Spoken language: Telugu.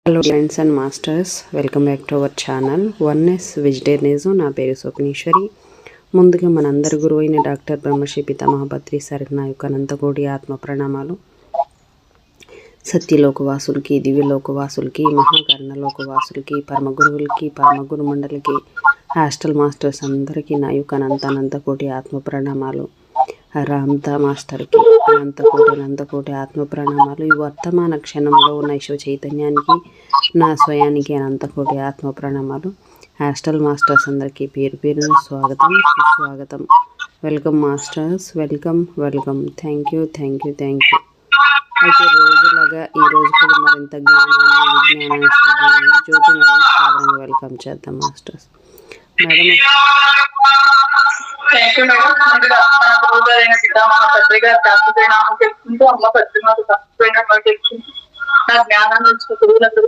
Hello friends and masters, welcome back to our channel oneness vegetarianism. నా పేరు స్వప్నేశ్వరి. ముందుగా మనందరి గురువు అయిన డాక్టర్ బ్రహ్మశ్రీ పితామహ పత్రి సార్కి నా యొక్క అనంతకోటి ఆత్మ ప్రణామాలు. సత్యలోకవాసులకి, దివ్యలోకవాసులకి, మహాకర్ణలోకవాసులకి, పరమగురువులకి, పరమగురు మండలికి, హాస్టల్ మాస్టర్స్ అందరికీ నా యొక్క అనంతకోటి ఆత్మ ప్రణామాలు. రామ్దా మాస్టర్కి అనంతకోటి ఆత్మ ప్రణామాలు. ఈ వర్తమాన క్షణంలో ఉన్న శివ చైతన్యానికి, నా స్వయానికి అనంతకోటి ఆత్మ ప్రణామాలు. హాస్టల్ మాస్టర్స్ అందరికీ పేరు పేరున స్వాగతం, సుస్వాగతం. Welcome masters, welcome. Thank you. అయితే రోజులాగా ఈరోజు కూడా మరింత జ్ఞానాన్ని, విజ్ఞానాన్ని, జ్యోతిర్మయాన్ని సాధారణంగా వెల్కమ్ చేద్దాం masters. Madam thank you madam. ముందుగా మన గురువు గారైన పితామహ పత్రి గారు తప్పిపోయినామని తెలుసుకుంటూ, అమ్మ పత్రి మాకు తప్పిపోయినట్టు తెలుసుకుంటూ, నా జ్ఞానాన్ని వచ్చిన గురువులందరూ